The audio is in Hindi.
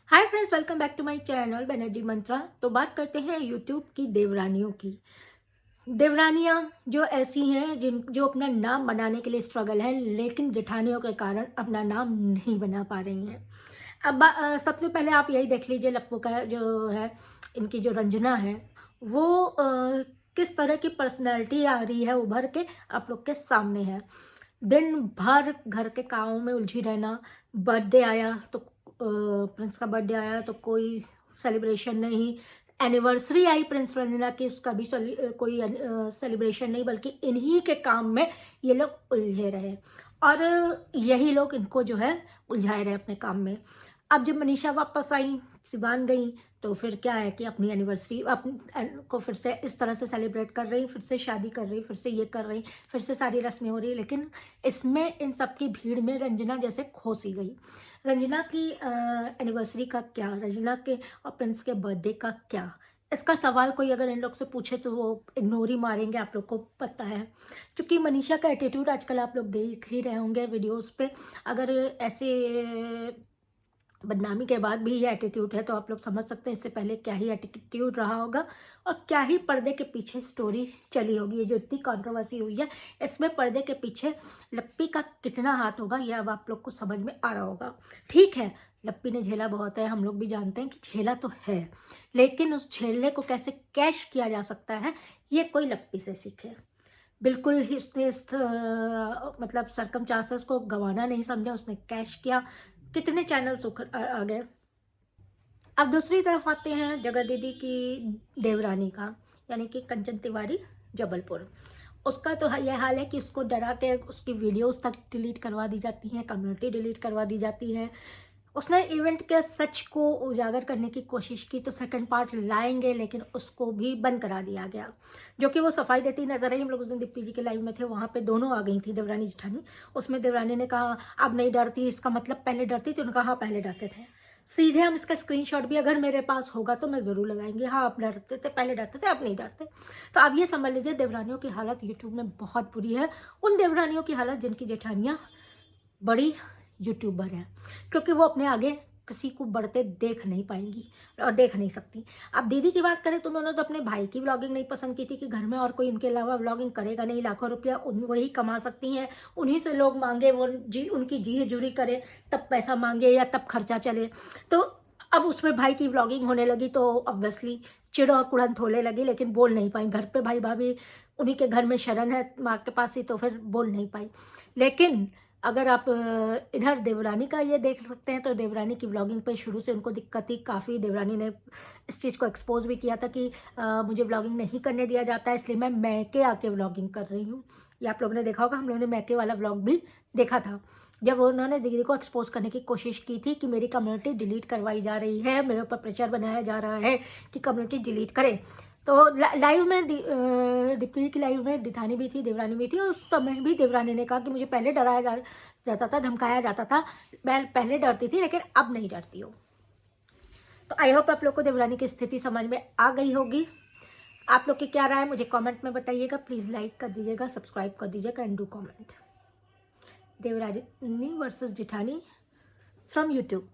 Hi friends, welcome back to my channel Banerjee Mantra. तो बात करते हैं यूट्यूब की देवरानियों की। देवरानियां जो ऐसी हैं जो अपना नाम बनाने के लिए स्ट्रगल है, लेकिन जेठानियों के कारण अपना नाम नहीं बना पा रही हैं। अब सबसे पहले आप यही देख लीजिए, लप्पू का जो है, इनकी जो रंजना है वो किस तरह की पर्सनैलिटी आ रही है उभर के आप लोग के सामने है। दिन भर घर के कामों में उलझी रहना। बर्थडे आया तो प्रिंस का बर्थडे आया तो कोई सेलिब्रेशन नहीं। एनिवर्सरी आई प्रिंस रंजना की, उसका भी कोई सेलिब्रेशन नहीं, बल्कि इन्हीं के काम में ये लोग उलझे रहे और यही लोग इनको जो है उलझाए रहे अपने काम में। अब जब मनीषा वापस आई, सिवान गई, तो फिर क्या है कि अपनी एनिवर्सरी को फिर से इस तरह से सेलिब्रेट कर रही, फिर से शादी कर रही, फिर से ये कर रही, फिर से सारी रस्में हो रही। लेकिन इसमें इन सब की भीड़ में रंजना जैसे खो सी गई। रंजना की एनिवर्सरी का क्या, रंजना के और प्रिंस के बर्थडे का क्या, इसका सवाल कोई अगर इन लोग से पूछे तो वो इग्नोर ही मारेंगे, आप लोग को पता है। क्योंकि मनीषा का एटीट्यूड आजकल आप लोग देख ही रहे होंगे वीडियोस पे। अगर ऐसे बदनामी के बाद भी ये एटीट्यूड है तो आप लोग समझ सकते हैं इससे पहले क्या ही एटीट्यूड रहा होगा और क्या ही पर्दे के पीछे स्टोरी चली होगी। ये जो इतनी कंट्रोवर्सी हुई है, इसमें पर्दे के पीछे लप्पी का कितना हाथ होगा ये अब आप लोग को समझ में आ रहा होगा। ठीक है, लप्पी ने झेला बहुत है, हम लोग भी जानते हैं कि झेला तो है, लेकिन उस झेलने को कैसे कैश किया जा सकता है ये कोई लप्पी से सीखे। बिल्कुल ही उसने इस मतलब सरकमस्टांसेस को गंवाना नहीं समझा, उसने कैश किया। कितने चैनल्स उखड़ आ गए। अब दूसरी तरफ आते हैं जगह दीदी की देवरानी का, यानी कि कंचन तिवारी जबलपुर। उसका तो यह हाल है कि उसको डरा के उसकी वीडियोस तक डिलीट करवा दी जाती हैं, कम्युनिटी डिलीट करवा दी जाती है। उसने इवेंट के सच को उजागर करने की कोशिश की तो सेकंड पार्ट लाएंगे, लेकिन उसको भी बंद करा दिया गया, जो कि वो सफाई देती नजर आई। हम लोग उस दिन दीप्ति जी के लाइव में थे, वहाँ पे दोनों आ गई थी देवरानी जेठानी। उसमें देवरानी ने कहा अब नहीं डरती, इसका मतलब पहले डरती थी। उन्होंने कहा हाँ पहले डरते थे। सीधे हम इसका स्क्रीनशॉट भी अगर मेरे पास होगा तो मैं ज़रूर लगाएंगे, हाँ आप डरते थे, पहले डरते थे, अब नहीं डरते। तो अब ये समझ लीजिए देवरानियों की हालत यूट्यूब में बहुत बुरी है। उन देवरानियों की हालत जिनकी जेठानियाँ बड़ी यूट्यूबर है, क्योंकि वो अपने आगे किसी को बढ़ते देख नहीं पाएंगी और देख नहीं सकती। अब दीदी की बात करें तो उन्होंने तो अपने भाई की व्लॉगिंग नहीं पसंद की थी कि घर में और कोई उनके अलावा व्लॉगिंग करेगा नहीं, लाखों रुपया वही कमा सकती हैं, उन्हीं से लोग मांगे, वो उनकी जी हजूरी करे तब पैसा मांगे या तब खर्चा चले। तो अब उसमें भाई की व्लॉगिंग होने लगी तो ऑब्वियसली चिड़ और कुड़ंत होने लगी, लेकिन बोल नहीं पाई। घर पे भाई भाभी उन्हीं के घर में शरण है माँ के पास ही, तो फिर बोल नहीं पाई। लेकिन अगर आप इधर देवरानी का ये देख सकते हैं तो देवरानी की व्लॉगिंग पे शुरू से उनको दिक्कत थी काफ़ी। देवरानी ने इस चीज़ को एक्सपोज भी किया था कि मुझे व्लॉगिंग नहीं करने दिया जाता है, इसलिए मैं मैके आके व्लॉगिंग कर रही हूँ। ये आप लोगों ने देखा होगा, हम लोगों ने मैके वाला व्लॉग भी देखा था, जब उन्होंने दीदी को एक्सपोज करने की कोशिश की थी कि मेरी कम्युनिटी डिलीट करवाई जा रही है, मेरे ऊपर प्रेशर बनाया जा रहा है कि कम्युनिटी डिलीट करे। तो लाइव में दीप्ति की लाइव में दिथानी भी थी, देवरानी भी थी, और उस समय भी देवरानी ने कहा कि मुझे पहले डराया जाता था, धमकाया जाता था, मैं पहले डरती थी लेकिन अब नहीं डरती हूँ। तो आई होप आप लोग को देवरानी की स्थिति समझ में आ गई होगी। आप लोग की क्या राय है मुझे कमेंट में बताइएगा। प्लीज़ लाइक कर दीजिएगा, सब्सक्राइब कर दीजिएगा एंड डू कमेंट। देवरानी वर्सेस जेठानी फ्रॉम यूट्यूब।